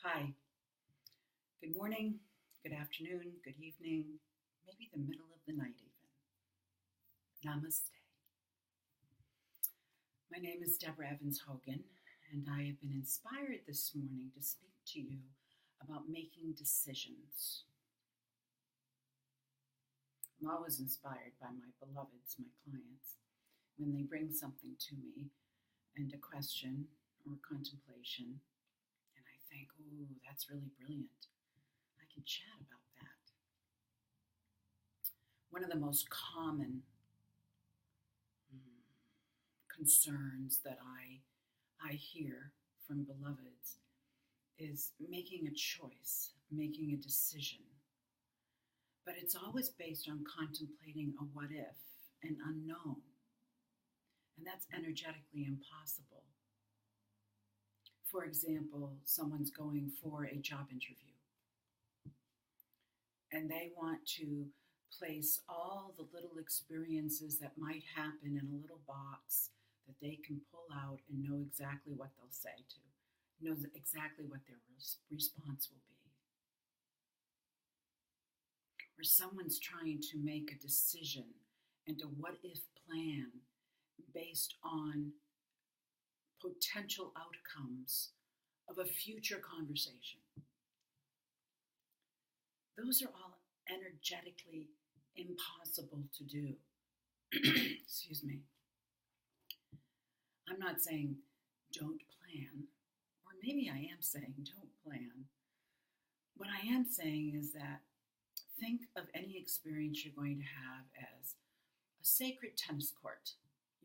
Hi, good morning, good afternoon, good evening, maybe the middle of the night even. Namaste. My name is Deborah Evans Hogan, and I have been inspired this morning to speak to you about making decisions. I'm always inspired by my beloveds, my clients, when they bring something to me and a question or contemplation, and I think, ooh, that's really brilliant. I can chat about that. One of the most common concerns that I hear from beloveds is making a choice, making a decision. But it's always based on contemplating a what if, an unknown. And that's energetically impossible. For example, someone's going for a job interview and they want to place all the little experiences that might happen in a little box that they can pull out and know exactly what they'll say to, know exactly what their response will be. Or someone's trying to make a decision and a what if plan based on potential outcomes of a future conversation. Those are all energetically impossible to do. Excuse me. I'm not saying don't plan, or maybe I am saying don't plan. What I am saying is that think of any experience you're going to have as a sacred tennis court.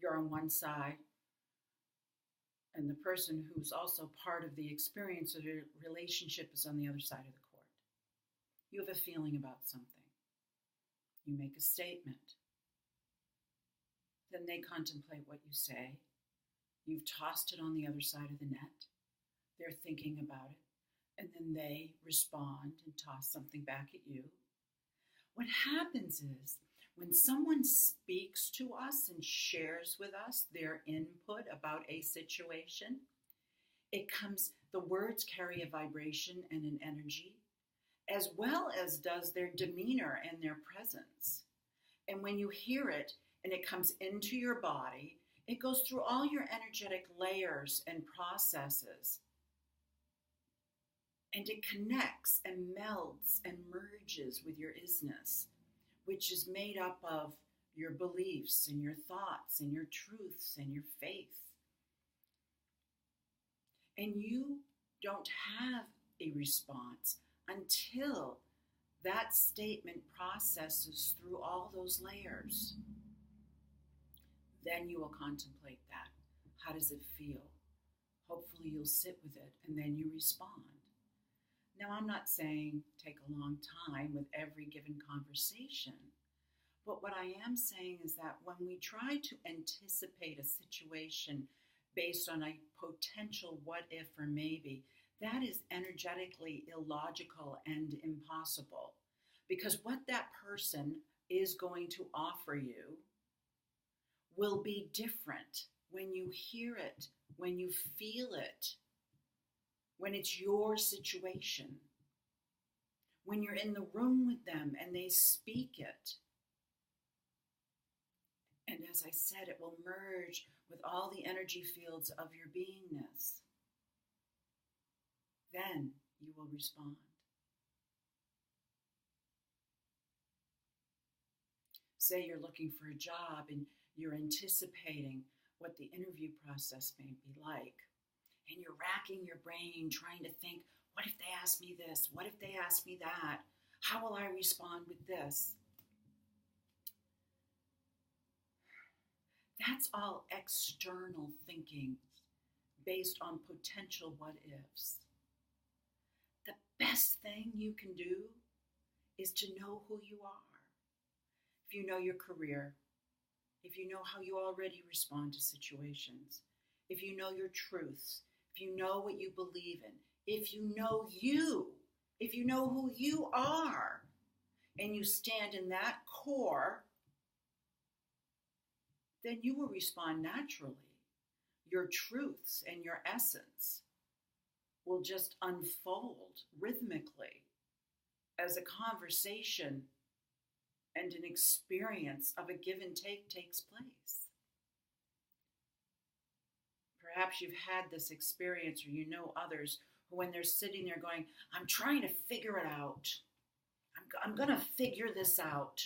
You're on one side, and the person who's also part of the experience or the relationship is on the other side of the court. You have a feeling about something. You make a statement. Then they contemplate what you say. You've tossed it on the other side of the net. They're thinking about it. And then they respond and toss something back at you. What happens is when someone speaks to us and shares with us their input about a situation, the words carry a vibration and an energy, as well as does their demeanor and their presence. And when you hear it and it comes into your body, it goes through all your energetic layers and processes. And it connects and melds and merges with your isness, which is made up of your beliefs and your thoughts and your truths and your faith. And you don't have a response until that statement processes through all those layers. Then you will contemplate that. How does it feel? Hopefully you'll sit with it and then you respond. Now, I'm not saying take a long time with every given conversation, but what I am saying is that when we try to anticipate a situation based on a potential what if or maybe, that is energetically illogical and impossible. Because what that person is going to offer you will be different when you hear it, when you feel it, when it's your situation, when you're in the room with them and they speak it. And as I said, it will merge with all the energy fields of your beingness. Then you will respond. Say you're looking for a job and you're anticipating what the interview process may be like. And you're racking your brain trying to think, what if they ask me this? What if they ask me that? How will I respond with this? That's all external thinking based on potential what ifs. The best thing you can do is to know who you are. If you know your career, if you know how you already respond to situations, if you know your truths, if you know what you believe in, if you know who you are, and you stand in that core, then you will respond naturally. Your truths and your essence will just unfold rhythmically as a conversation and an experience of a give and take takes place. Perhaps you've had this experience, or you know others who, when they're sitting there going, I'm trying to figure it out. I'm going to figure this out.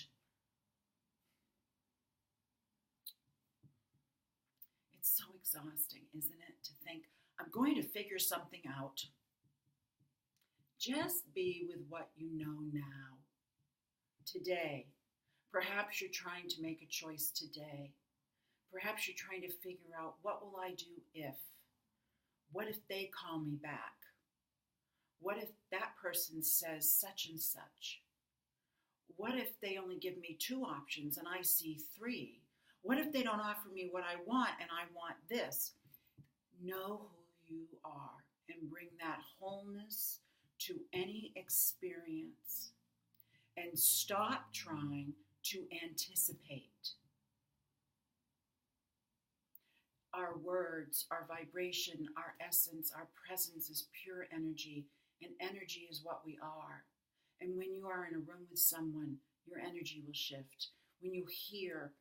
It's so exhausting, isn't it, to think, I'm going to figure something out. Just be with what you know now, today. Perhaps you're trying to make a choice today. Perhaps you're trying to figure out, what will I do if? What if they call me back? What if that person says such and such? What if they only give me 2 options and I see 3? What if they don't offer me what I want and I want this? Know who you are and bring that wholeness to any experience, and stop trying to anticipate. Our words, our vibration, our essence, our presence is pure energy, and energy is what we are. And when you are in a room with someone, your energy will shift. When you hear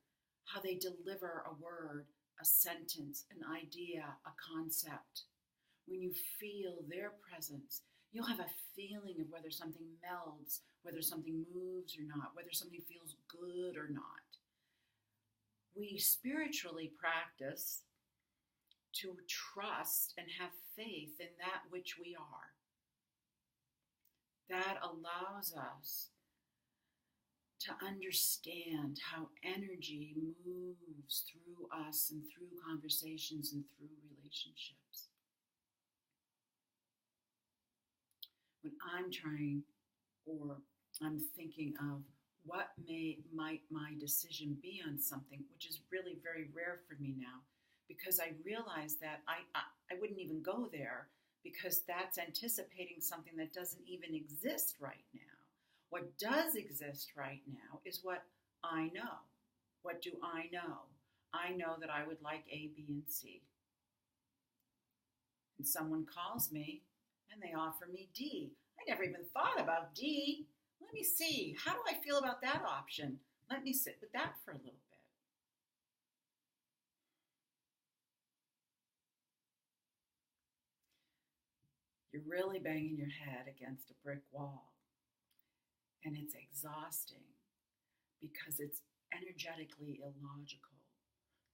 how they deliver a word, a sentence, an idea, a concept, when you feel their presence, you'll have a feeling of whether something melds, whether something moves or not, whether something feels good or not. We spiritually practice to trust and have faith in that which we are. That allows us to understand how energy moves through us and through conversations and through relationships. When I'm trying, or I'm thinking of what might my decision be on something, which is really very rare for me now, because I realize that I wouldn't even go there, because that's anticipating something that doesn't even exist right now. What does exist right now is what I know. What do I know? I know that I would like A, B, and C. And someone calls me and they offer me D. I never even thought about D. Let me see. How do I feel about that option? Let me sit with that for a little bit. You're really banging your head against a brick wall. And it's exhausting because it's energetically illogical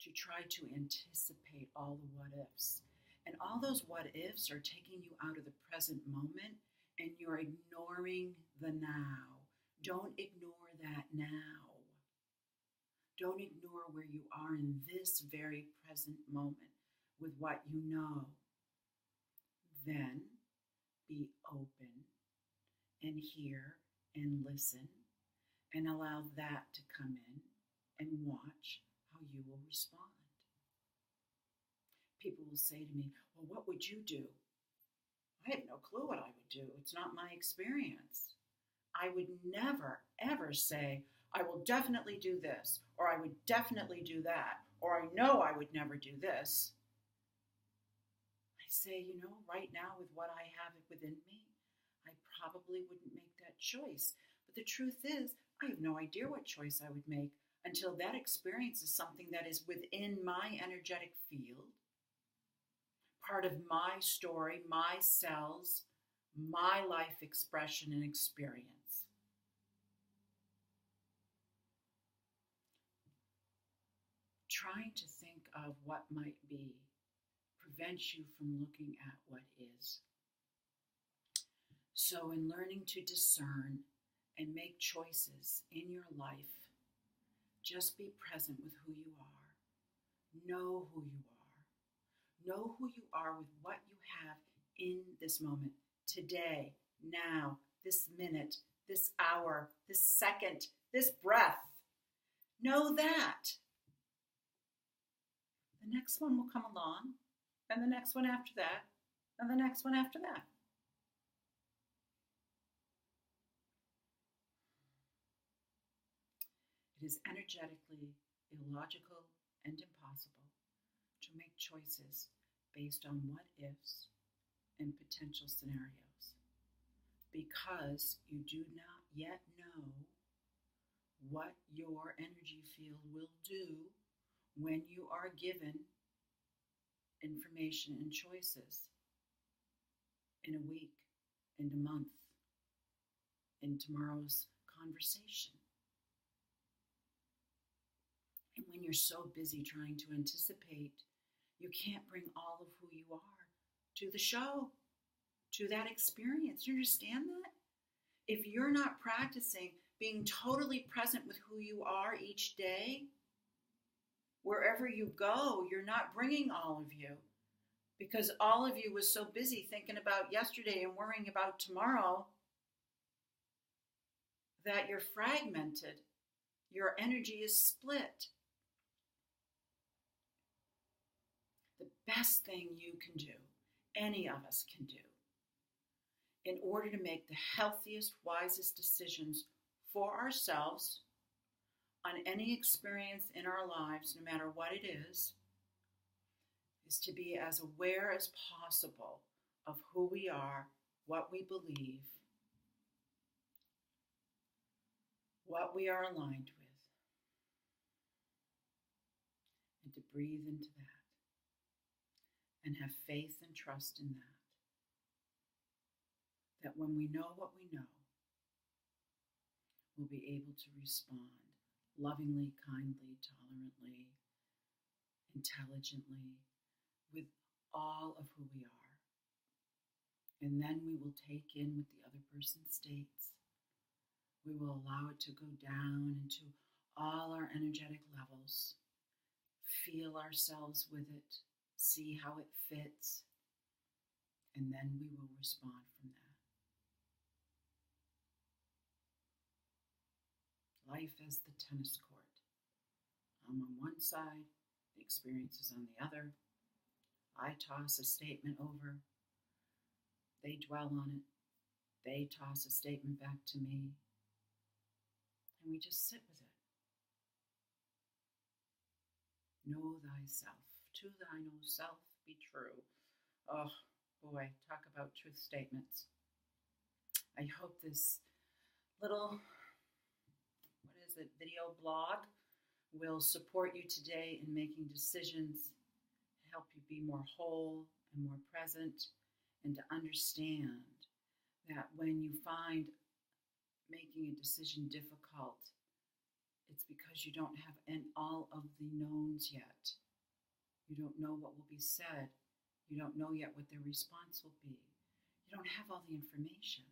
to try to anticipate all the what ifs. And all those what ifs are taking you out of the present moment, and you're ignoring the now. Don't ignore that now. Don't ignore where you are in this very present moment with what you know. Then be open and hear and listen, and allow that to come in and watch how you will respond. People will say to me, well, what would you do? I have no clue what I would do. It's not my experience. I would never, ever say, I will definitely do this, or I would definitely do that, or I know I would never do this. I say, right now with what I have within me, I probably wouldn't make that choice. But the truth is, I have no idea what choice I would make until that experience is something that is within my energetic field, part of my story, my cells, my life expression and experience. Trying to think of what might be prevents you from looking at what is. So in learning to discern and make choices in your life, just be present with who you are. Know who you are. Know who you are with what you have in this moment, today, now, this minute, this hour, this second, this breath. Know that. The next one will come along, and the next one after that, and the next one after that. It is energetically illogical and impossible to make choices based on what ifs in potential scenarios because you do not yet know what your energy field will do when you are given information and choices in a week, in a month, in tomorrow's conversation. And when you're so busy trying to anticipate, you can't bring all of who you are to the show, to that experience. You understand that? If you're not practicing being totally present with who you are each day, wherever you go, you're not bringing all of you because all of you was so busy thinking about yesterday and worrying about tomorrow that you're fragmented. Your energy is split. The best thing you can do, any of us can do, in order to make the healthiest, wisest decisions for ourselves on any experience in our lives, no matter what it is to be as aware as possible of who we are, what we believe, what we are aligned with, and to breathe into that and have faith and trust in that. That when we know what we know, we'll be able to respond lovingly, kindly, tolerantly, intelligently, with all of who we are. And then we will take in what the other person states. We will allow it to go down into all our energetic levels, feel ourselves with it, see how it fits, and then we will respond from that. Life as the tennis court. I'm on one side, the experience is on the other. I toss a statement over. They dwell on it. They toss a statement back to me. And we just sit with it. Know thyself. To thine own self be true. Oh, boy, talk about truth statements. I hope this little video blog will support you today in making decisions, help you be more whole and more present, and to understand that when you find making a decision difficult, it's because you don't have all of the knowns yet. You don't know what will be said. You don't know yet what their response will be. You don't have all the information.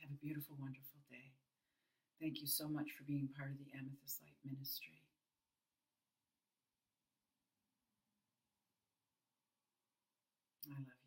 Have a beautiful, wonderful day. Thank you so much for being part of the Amethyst Light Ministry. I love you.